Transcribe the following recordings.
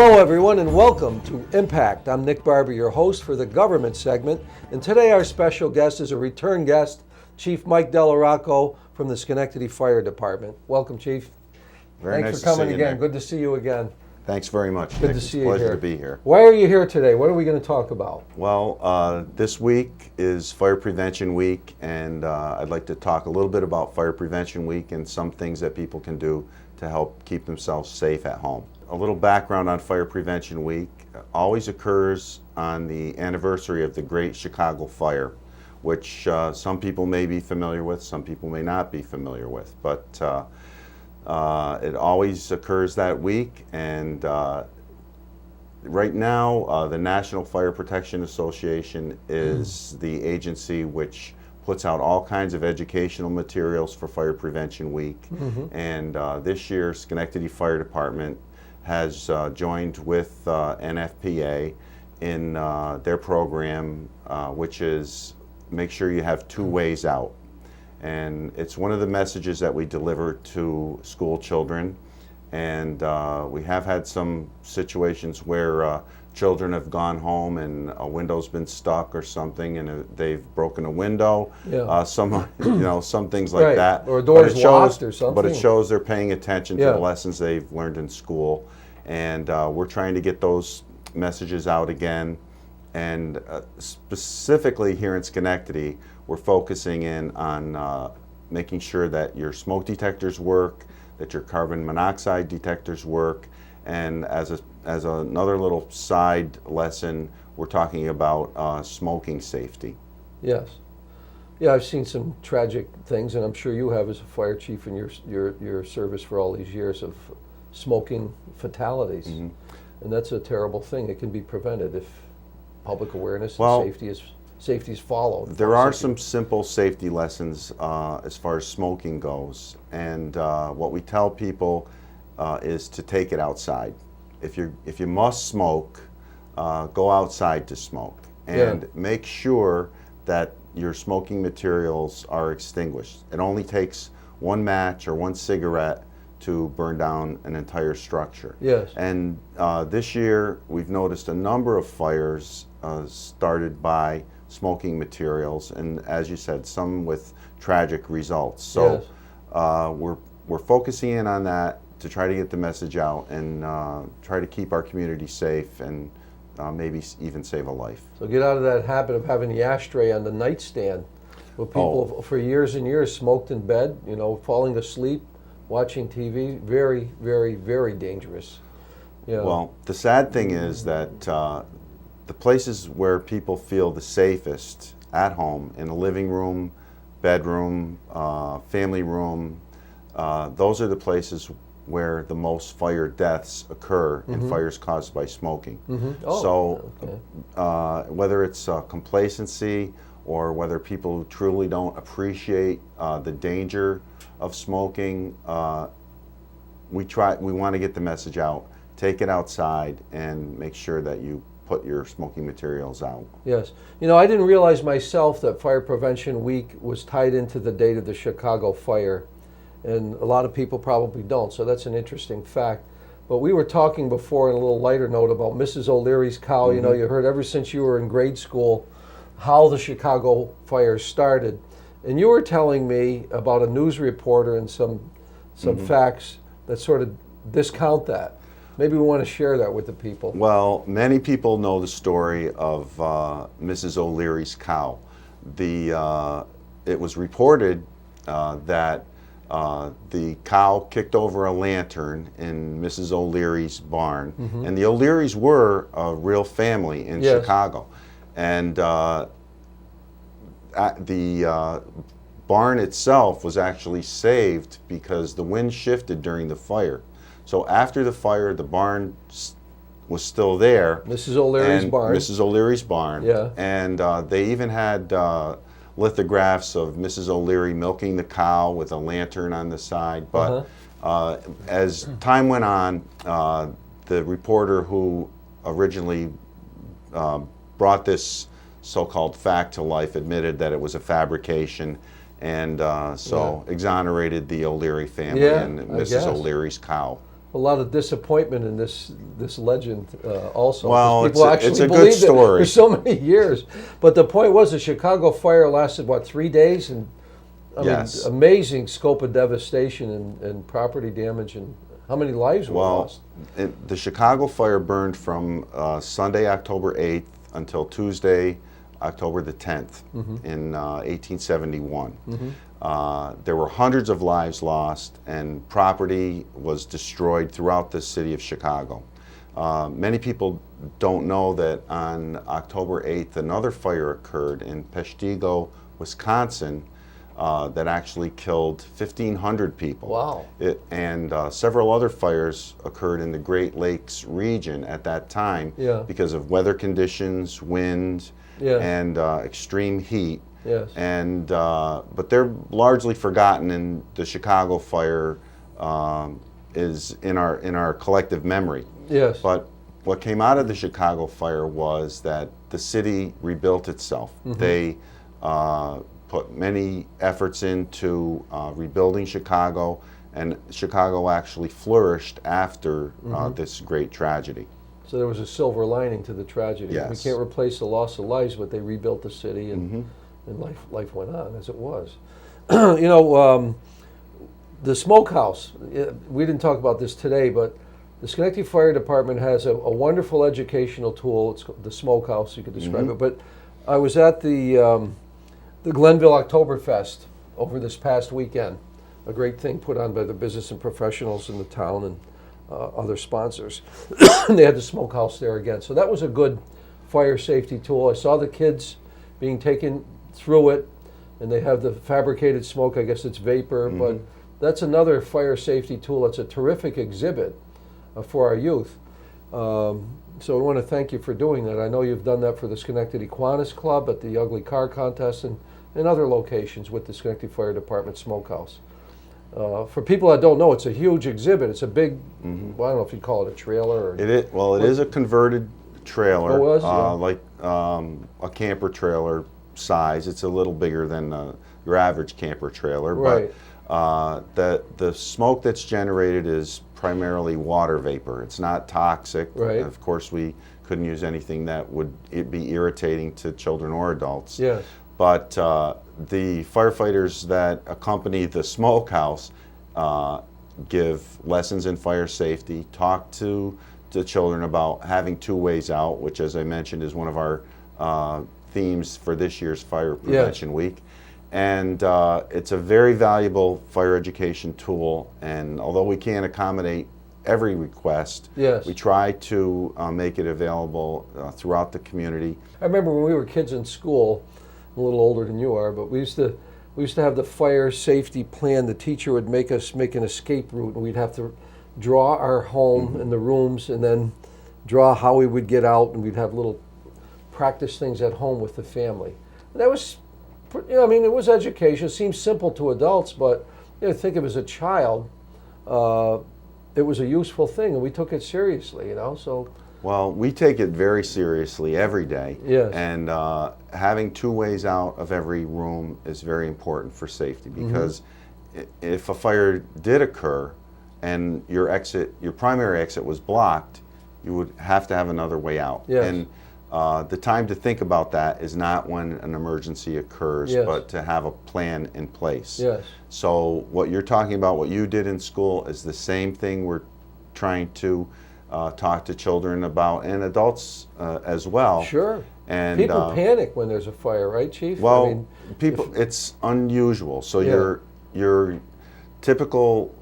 Hello everyone and welcome to Impact. I'm Nick Barber, your host for the government segment, and today our special guest is a return guest, Chief Mike Della Rocco from the Schenectady Fire Department. Welcome, Chief. Very Thanks nice for coming to see you, again. Nick. Good to see you again. Thanks very much, Good Nick. to see it's you a pleasure here. to be here. Why are you here today? What are we going to talk about? Well, this week is Fire Prevention Week, and I'd like to talk a little bit about Fire Prevention Week and some things that people can do to help keep themselves safe at home. A little background on Fire Prevention Week always occurs on the anniversary of the Great Chicago Fire, which some people may be familiar with, some people may not be familiar with, but it always occurs that week. And right now, the National Fire Protection Association is the agency which puts out all kinds of educational materials for Fire Prevention Week. And this year, Schenectady Fire Department has joined with NFPA in their program, which is make sure you have two ways out. And it's one of the messages that we deliver to school children. And we have had some situations where children have gone home and a window's been stuck or something, and they've broken a window. Yeah. Some things like Right. that. Or a door's locked or something. But it shows they're paying attention to Yeah. the lessons they've learned in school. And we're trying to get those messages out again. And specifically here in Schenectady, we're focusing in on making sure that your smoke detectors work, that your carbon monoxide detectors work, and as another little side lesson, we're talking about smoking safety. Yes. Yeah, I've seen some tragic things, and I'm sure you have as a fire chief in your service for all these years of smoking fatalities. And that's a terrible thing. It can be prevented if public awareness and safety is followed. There are some simple safety lessons as far as smoking goes, and what we tell people is to take it outside. If you must smoke, go outside to smoke, and make sure that your smoking materials are extinguished. It only takes one match or one cigarette to burn down an entire structure. Yes. And this year we've noticed a number of fires started by smoking materials, and as you said, some with tragic results. So we're focusing in on that to try to get the message out and try to keep our community safe and maybe even save a life. So get out of that habit of having the ashtray on the nightstand, where people for years and years smoked in bed, falling asleep, watching TV. Very, very, very dangerous. Well, the sad thing is that the places where people feel the safest at home, in the living room, bedroom, family room, those are the places where the most fire deaths occur in fires caused by smoking. Whether it's complacency or whether people truly don't appreciate the danger of smoking, we want to get the message out. Take it outside and make sure that you put your smoking materials out. Yes. I didn't realize myself that Fire Prevention Week was tied into the date of the Chicago fire, and a lot of people probably don't, so that's an interesting fact. But we were talking before on a little lighter note about Mrs. O'Leary's cow. You heard ever since you were in grade school how the Chicago fire started. And you were telling me about a news reporter and some facts that sort of discount that. Maybe we want to share that with the people. Well, many people know the story of Mrs. O'Leary's cow. It was reported that the cow kicked over a lantern in Mrs. O'Leary's barn, and the O'Learys were a real family in Chicago. And the barn itself was actually saved because the wind shifted during the fire. So after the fire, the barn was still there. Mrs. O'Leary's barn. Mrs. O'Leary's barn. Yeah. And they even had lithographs of Mrs. O'Leary milking the cow with a lantern on the side. But as time went on, the reporter who originally brought this so-called fact to life admitted that it was a fabrication, and exonerated the O'Leary family and Mrs. O'Leary's cow. a lot of disappointment in this legend also. 'cause Well, people it's actually a good believed it story. for so many years. But the point was, the Chicago fire lasted, what, 3 days? And I Yes. mean, amazing scope of devastation and property damage, and how many lives were lost? The Chicago fire burned from Sunday, October 8th until Tuesday, October the 10th in 1871. There were hundreds of lives lost, and property was destroyed throughout the city of Chicago. Many people don't know that on October 8th, another fire occurred in Peshtigo, Wisconsin, that actually killed 1,500 people. Wow. And several other fires occurred in the Great Lakes region at that time Yeah. because of weather conditions, wind, Yes. and extreme heat. Yes. And but they're largely forgotten, and the Chicago fire is in our collective memory. Yes. But what came out of the Chicago fire was that the city rebuilt itself. They put many efforts into rebuilding Chicago, and Chicago actually flourished after this great tragedy. So there was a silver lining to the tragedy. Yes. We can't replace the loss of lives, but they rebuilt the city, and life went on as it was. The smokehouse, we didn't talk about this today, but the Schenectady Fire Department has a wonderful educational tool. It's called the smokehouse, you could describe it. But I was at the Glenville Oktoberfest over this past weekend, a great thing put on by the business and professionals in the town and other sponsors. And they had the smokehouse there again. So that was a good fire safety tool. I saw the kids being taken through it, and they have the fabricated smoke. I guess it's vapor, but that's another fire safety tool. It's a terrific exhibit for our youth. So we want to thank you for doing that. I know you've done that for the Schenectady Kiwanis Club at the Ugly Car Contest and other locations with the Schenectady Fire Department Smokehouse. For people that don't know, it's a huge exhibit. It's a big, well, I don't know if you'd call it a trailer. Or It is, well, it is a converted trailer, Oh, it was? Yeah. like a camper trailer size. It's a little bigger than your average camper trailer. Right. But the smoke that's generated is primarily water vapor. It's not toxic. Right. Of course, we couldn't use anything that would be irritating to children or adults. Yes. But the firefighters that accompany the smokehouse give lessons in fire safety, talk to the children about having 2 ways out, which, as I mentioned, is one of our themes for this year's Fire Prevention Week. And it's a very valuable fire education tool, and although we can't accommodate every request, Yes. we try to make it available throughout the community. I remember when we were kids in school, a little older than you are, but we used to have the fire safety plan. The teacher would make us make an escape route, and we'd have to draw our home and the rooms, and then draw how we would get out, and we'd have little practice things at home with the family. And that was, I mean, it was education. It seems simple to adults, but think of it as a child, it was a useful thing, and we took it seriously, so. Well, we take it very seriously every day. Yes. And having 2 ways out of every room is very important for safety, because if a fire did occur and your primary exit was blocked, you would have to have another way out. Yes. And the time to think about that is not when an emergency occurs, Yes. but to have a plan in place. Yes. So what you're talking about, what you did in school, is the same thing we're trying to talk to children about, and adults as well. Sure. And people panic when there's a fire, right, Chief? well, I mean, people, it's unusual. So Yeah. your typical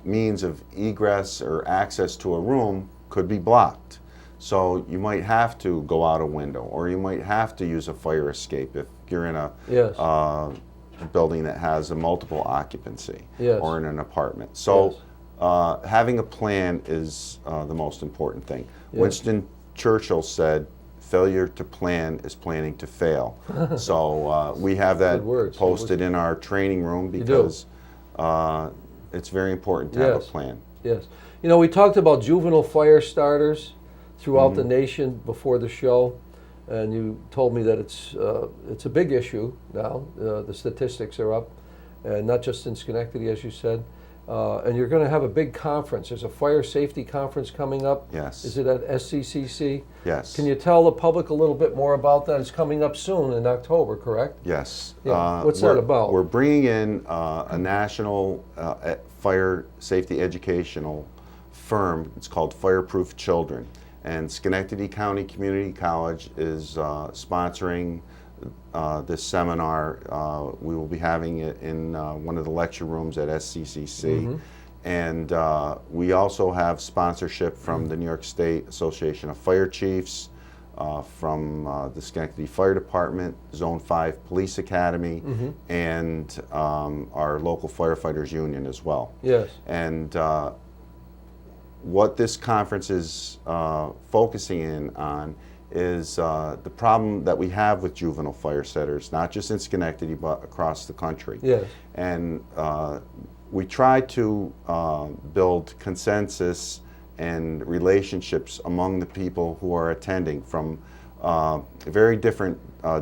means of egress or access to a room could be blocked. So you might have to go out a window, or you might have to use a fire escape if you're in a Yes. building that has a multiple occupancy, Yes. or in an apartment. So Yes. having a plan is the most important thing. Yes. Winston Churchill said, "Failure to plan is planning to fail." So we have that Good words. posted in our training room, do. because it's very important to have a Yes. plan. Yes. We talked about juvenile fire starters throughout the nation before the show, and you told me that it's a big issue now. The statistics are up, and not just in Schenectady, as you said. And you're going to have a big conference. There's a fire safety conference coming up. Yes. Is it at SCCC? Yes. Can you tell the public a little bit more about that? It's coming up soon in October, correct? Yes. Yeah. What's that about? We're bringing in a national fire safety educational firm. It's called Fireproof Children. And Schenectady County Community College is sponsoring this seminar. We will be having it in one of the lecture rooms at SCCC. And we also have sponsorship from the New York State Association of Fire Chiefs, from the Schenectady Fire Department, Zone 5 Police Academy, and our local firefighters union as well. Yes. And what this conference is focusing in on is the problem that we have with juvenile fire setters, not just in Schenectady, but across the country. Yes. And we try to build consensus and relationships among the people who are attending from very different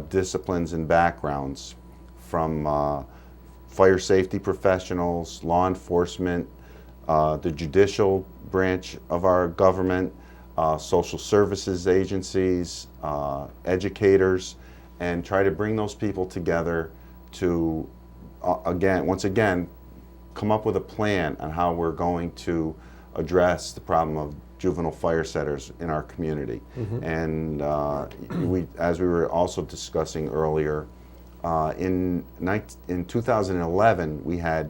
disciplines and backgrounds, from fire safety professionals, law enforcement, the judicial branch of our government, social services agencies, educators, and try to bring those people together to, once again, come up with a plan on how we're going to address the problem of juvenile fire setters in our community. And as we were also discussing earlier, in 2011 we had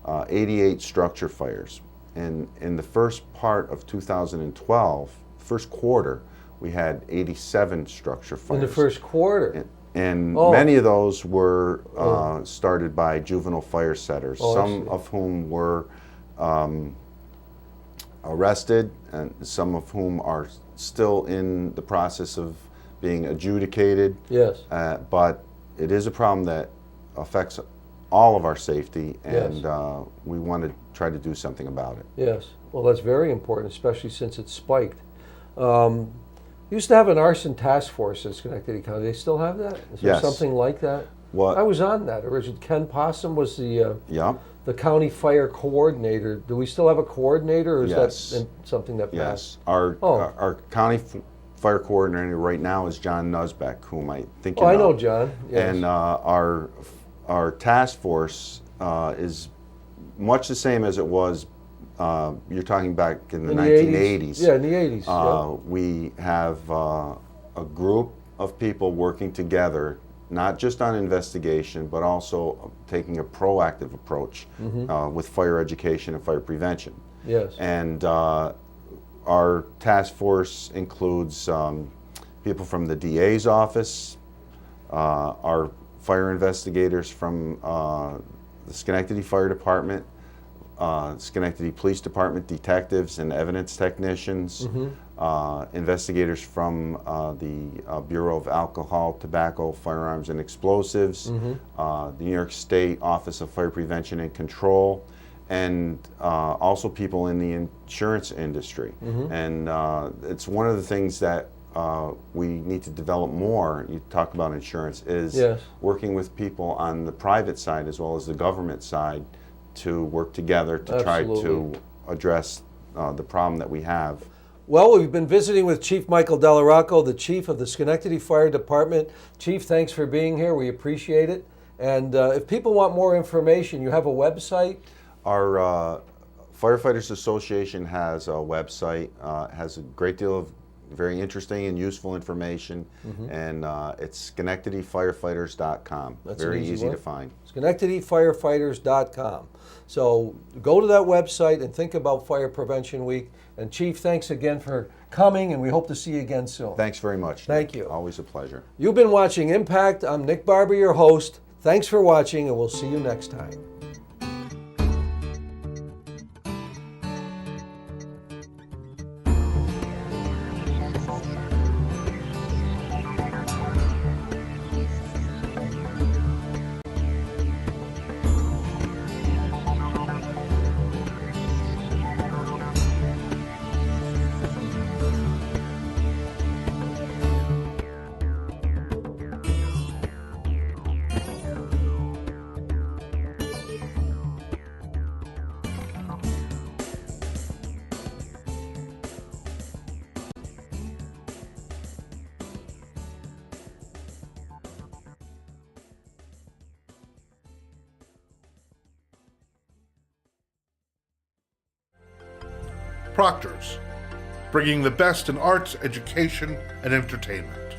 88 structure fires. And in the first part of 2012, first quarter, we had 87 structure fires. In the first quarter? And many of those were started by juvenile fire setters, some of whom were arrested, and some of whom are still in the process of being adjudicated. Yes. But it is a problem that affects all of our safety, and we want to try to do something about it. Yes. Well, that's very important, especially since it's spiked. Used to have an arson task force in Schenectady County. They still have that? Is there something like that? What? I was on that originally. Ken Possum was the county fire coordinator. Do we still have a coordinator, or is that something that passed? Yes. Our county fire coordinator right now is John Nusbeck, whom I think you know. I know John. Yes. And our task force is much the same as it was. You're talking back in the 1980s. Yeah, in the 80s. We have a group of people working together, not just on investigation, but also taking a proactive approach with fire education and fire prevention. Yes. And our task force includes people from the DA's office, our fire investigators from the Schenectady Fire Department, Schenectady Police Department detectives and evidence technicians, investigators from the Bureau of Alcohol, Tobacco, Firearms, and Explosives, the New York State Office of Fire Prevention and Control, and also people in the insurance industry. And it's one of the things that we need to develop more. You talk about insurance, is working with people on the private side as well as the government side to work together to try to address the problem that we have. Well, we've been visiting with Chief Michael Della, Rocco, the Chief of the Schenectady Fire Department. Chief, thanks for being here. We appreciate it. And if people want more information, you have a website? Our Firefighters Association has a website, has a great deal of very interesting and useful information, and it's SchenectadyFirefighters.com. That's very easy to find. SchenectadyFirefighters.com. So go to that website and think about Fire Prevention Week. And Chief, thanks again for coming, and we hope to see you again soon. Thanks very much. Thank Nick. you. Always a pleasure. You've been watching Impact. I'm Nick Barber, your host. Thanks for watching, and we'll see you next time. Proctors, bringing the best in arts, education, and entertainment.